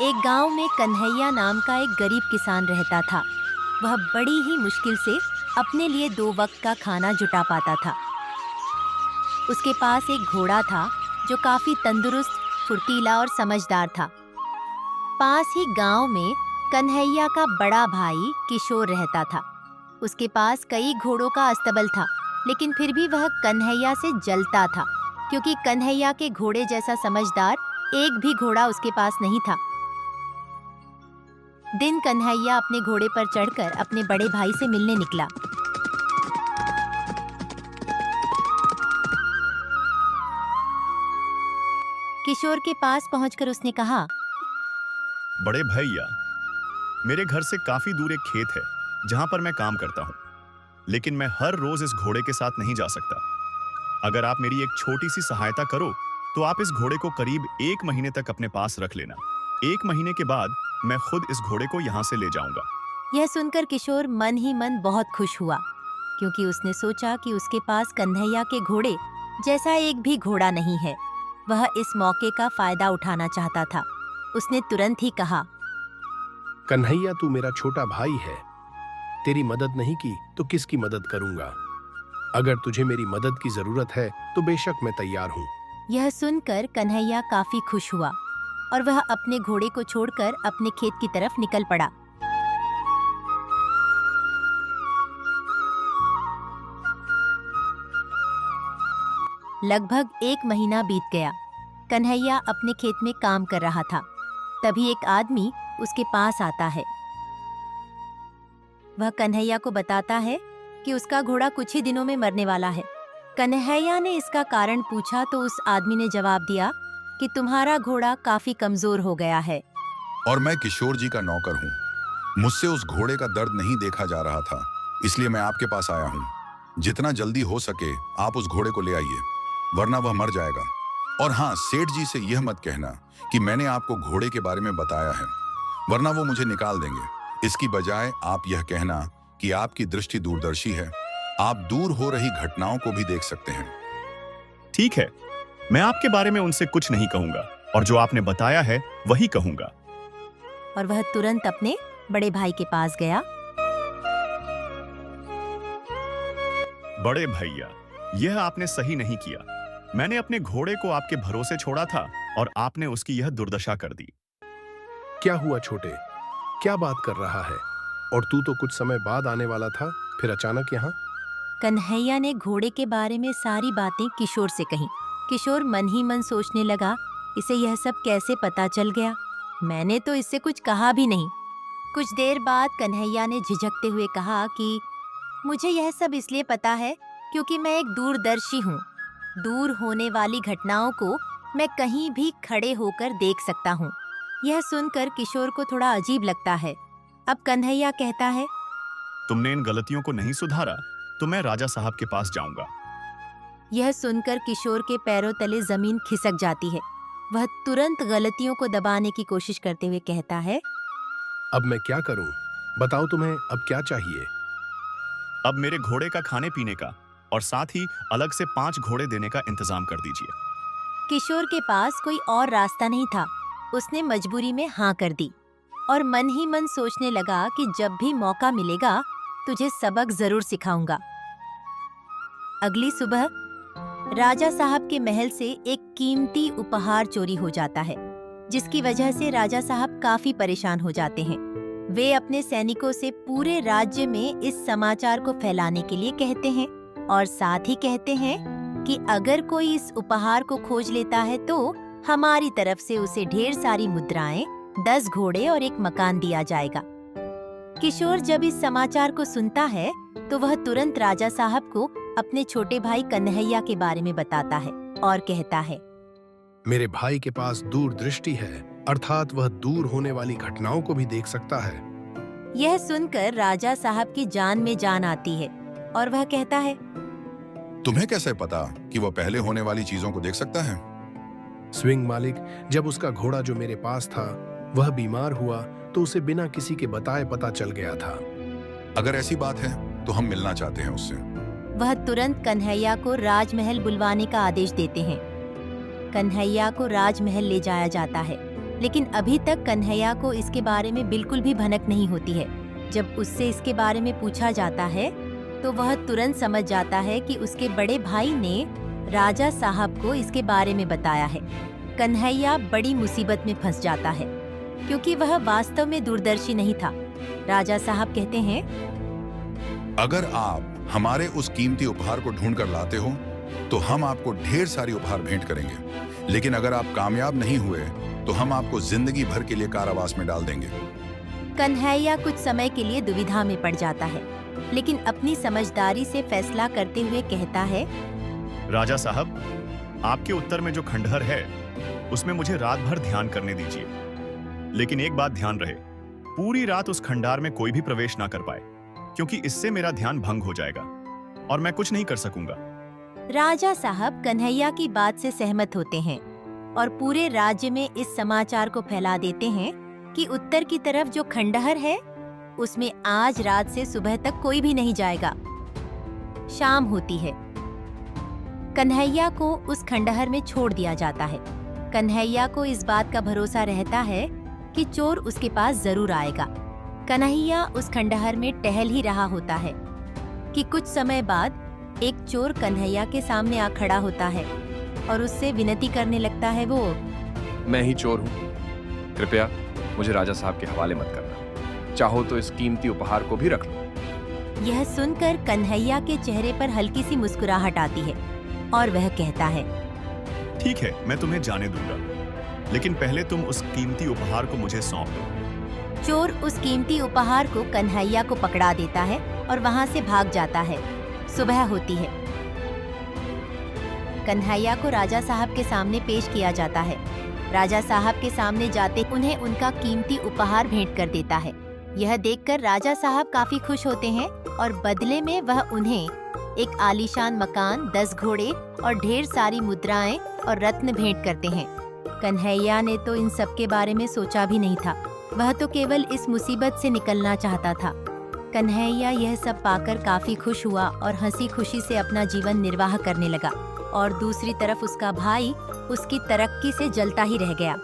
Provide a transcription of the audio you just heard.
एक गांव में कन्हैया नाम का एक गरीब किसान रहता था। वह बड़ी ही मुश्किल से अपने लिए 2 वक्त का खाना जुटा पाता था। उसके पास एक घोड़ा था जो काफी तंदुरुस्त, फुर्तीला और समझदार था। पास ही गांव में कन्हैया का बड़ा भाई किशोर रहता था। उसके पास कई घोड़ों का अस्तबल था, लेकिन फिर भी वह कन्हैया से जलता था, क्योंकि कन्हैया के घोड़े जैसा समझदार एक भी घोड़ा उसके पास नहीं था। दिन कन्हैया अपने घोड़े पर चढ़कर अपने बड़े भाई से मिलने निकला। किशोर के पास पहुंचकर उसने कहा, बड़े भैया, मेरे घर से काफी दूर एक खेत है जहां पर मैं काम करता हूं, लेकिन मैं हर रोज इस घोड़े के साथ नहीं जा सकता। अगर आप मेरी एक छोटी सी सहायता करो तो आप इस घोड़े को करीब 1 महीने तक अपने पास रख लेना। 1 महीने के बाद मैं खुद इस घोड़े को यहाँ से ले जाऊंगा। यह सुनकर किशोर मन ही मन बहुत खुश हुआ, क्योंकि उसने सोचा कि उसके पास कन्हैया के घोड़े जैसा एक भी घोड़ा नहीं है। वह इस मौके का फायदा उठाना चाहता था। उसने तुरंत ही कहा, कन्हैया, तू मेरा छोटा भाई है। तेरी मदद नहीं की तो किसकी मदद करूंगा? अगर तुझे मेरी मदद की जरूरत है तो बेशक मैं तैयार हूँ। यह सुनकर कन्हैया काफी खुश हुआ और वह अपने घोड़े को छोड़कर अपने खेत की तरफ निकल पड़ा। लगभग 1 महीना बीत गया। कन्हैया अपने खेत में काम कर रहा था। तभी एक आदमी उसके पास आता है। वह कन्हैया को बताता है कि उसका घोड़ा कुछ ही दिनों में मरने वाला है। कन्हैया ने इसका कारण पूछा तो उस आदमी ने जवाब दिया कि तुम्हारा घोड़ा काफी कमजोर हो गया है। और मैं किशोर जी का नौकर हूँ। मुझसे उस घोड़े का दर्द नहीं देखा जा रहा था, इसलिए मैं आपके पास आया हूँ। जितना जल्दी हो सके आप उस घोड़े को ले आइए, वरना वह मर जाएगा। और हाँ, सेठ जी से यह मत कहना कि मैंने आपको घोड़े के बारे में बताया है, वरना वो मुझे निकाल देंगे। इसकी बजाय आप यह कहना कि आपकी दृष्टि दूरदर्शी है, आप दूर हो रही घटनाओं को भी देख सकते हैं। ठीक है, मैं आपके बारे में उनसे कुछ नहीं कहूंगा और जो आपने बताया है वही कहूंगा। और वह तुरंत अपने बड़े भाई के पास गया। बड़े भैया, यह आपने सही नहीं किया। मैंने अपने घोड़े को आपके भरोसे छोड़ा था और आपने उसकी यह दुर्दशा कर दी। क्या हुआ छोटे, क्या बात कर रहा है? और तू तो कुछ समय बाद आने वाला था, फिर अचानक यहाँ? कन्हैया ने घोड़े के बारे में सारी बातें किशोर से कहीं। किशोर मन ही मन सोचने लगा, इसे यह सब कैसे पता चल गया? मैंने तो इससे कुछ कहा भी नहीं। कुछ देर बाद कन्हैया ने झिझकते हुए कहा कि मुझे यह सब इसलिए पता है क्योंकि मैं एक दूरदर्शी हूँ। दूर होने वाली घटनाओं को मैं कहीं भी खड़े होकर देख सकता हूँ। यह सुनकर किशोर को थोड़ा अजीब लगता है। अब कन्हैया कहता है, तुमने इन गलतियों को नहीं सुधारा तो मैं राजा साहब के पास जाऊंगा। यह सुनकर किशोर के पैरों तले जमीन खिसक जाती है। वह तुरंत गलतियों को दबाने की कोशिश करते हुए कहता है, अब मैं क्या करूं? बताओ, तुम्हें अब क्या चाहिए? अब मेरे घोड़े का खाने पीने का और साथ ही अलग से 5 घोड़े देने का इंतजाम कर दीजिए। किशोर के पास कोई और रास्ता नहीं था। उसने मजबूरी में हाँ कर दी और मन ही मन सोचने लगा कि जब भी मौका मिलेगा तुझे सबक जरूर सिखाऊंगा। अगली सुबह राजा साहब के महल से एक कीमती उपहार चोरी हो जाता है, जिसकी वजह से राजा साहब काफी परेशान हो जाते हैं। वे अपने सैनिकों से पूरे राज्य में इस समाचार को फैलाने के लिए कहते हैं और साथ ही कहते हैं कि अगर कोई इस उपहार को खोज लेता है तो हमारी तरफ से उसे ढेर सारी मुद्राएं, 10 घोड़े और एक मकान दिया जाएगा। किशोर जब इस समाचार को सुनता है तो वह तुरंत राजा साहब को अपने छोटे भाई कन्हैया के बारे में बताता है और कहता है, मेरे भाई के पास दूरदृष्टि है, अर्थात वह दूर होने वाली घटनाओं को भी देख सकता है। यह सुनकर राजा साहब की जान में जान आती है और वह कहता है, तुम्हें कैसे पता कि वह पहले होने वाली चीजों को देख सकता है? स्विंग मालिक, जब उसका घोड़ा जो मेरे पास था वह बीमार हुआ तो उसे बिना किसी के बताए पता चल गया था। अगर ऐसी बात है तो हम मिलना चाहते हैं उससे। वह तुरंत कन्हैया को राजमहल बुलवाने का आदेश देते हैं। कन्हैया को राजमहल ले जाया जाता है। लेकिन अभी तक कन्हैया को इसके बारे में बिल्कुल भी भनक नहीं होती है। जब उससे इसके बारे में पूछा जाता है तो वह तुरंत समझ जाता है कि उसके बड़े भाई ने राजा साहब को इसके बारे में बताया है। कन्हैया बड़ी मुसीबत में फंस जाता है क्योंकि वह वास्तव में दूरदर्शी नहीं था। राजा साहब कहते हैं, अगर आप हमारे उस कीमती उपहार को ढूंढ कर लाते हो तो हम आपको ढेर सारी उपहार भेंट करेंगे, लेकिन अगर आप कामयाब नहीं हुए तो हम आपको जिंदगी भर के लिए कारावास में डाल देंगे। कन्हैया कुछ समय के लिए दुविधा में पड़ जाता है, लेकिन अपनी समझदारी से फैसला करते हुए कहता है, राजा साहब, आपके उत्तर में जो खंडहर है उसमें मुझे रात भर ध्यान करने दीजिए, लेकिन एक बात ध्यान रहे, पूरी रात उस खंडहर में कोई भी प्रवेश ना कर पाए, क्योंकि इससे मेरा ध्यान भंग हो जाएगा और मैं कुछ नहीं कर सकूंगा। राजा साहब कन्हैया की बात से सहमत होते हैं और पूरे राज्य में इस समाचार को फैला देते हैं कि उत्तर की तरफ जो खंडहर है उसमें आज रात से सुबह तक कोई भी नहीं जाएगा। शाम होती है। कन्हैया को उस खंडहर में छोड़ दिया जाता है। कन्हैया को इस बात का भरोसा रहता है कि चोर उसके पास जरूर आएगा। कन्हैया उस खंडहर में टहल ही रहा होता है कि कुछ समय बाद एक चोर कन्हैया के सामने आ खड़ा होता है और उससे विनती करने लगता है। वो, मैं ही चोर हूँ, कृपया मुझे राजा साहब के हवाले मत करना, चाहो तो इस कीमती उपहार को भी रख लो। यह सुनकर कन्हैया के चेहरे पर हल्की सी मुस्कुराहट आती है और वह कहता है, ठीक है, मैं तुम्हें जाने दूंगा, लेकिन पहले तुम उस कीमती उपहार को मुझे सौंप दो। चोर उस कीमती उपहार को कन्हैया को पकड़ा देता है और वहां से भाग जाता है। सुबह होती है। कन्हैया को राजा साहब के सामने पेश किया जाता है। राजा साहब के सामने जाते उन्हें उनका कीमती उपहार भेंट कर देता है। यह देखकर राजा साहब काफी खुश होते हैं और बदले में वह उन्हें एक आलीशान मकान, 10 घोड़े और ढेर सारी मुद्राएं और रत्न भेंट करते हैं। कन्हैया ने तो इन सब के बारे में सोचा भी नहीं था। वह तो केवल इस मुसीबत से निकलना चाहता था। कन्हैया यह सब पाकर काफी खुश हुआ और हंसी खुशी से अपना जीवन निर्वाह करने लगा और दूसरी तरफ उसका भाई उसकी तरक्की से जलता ही रह गया।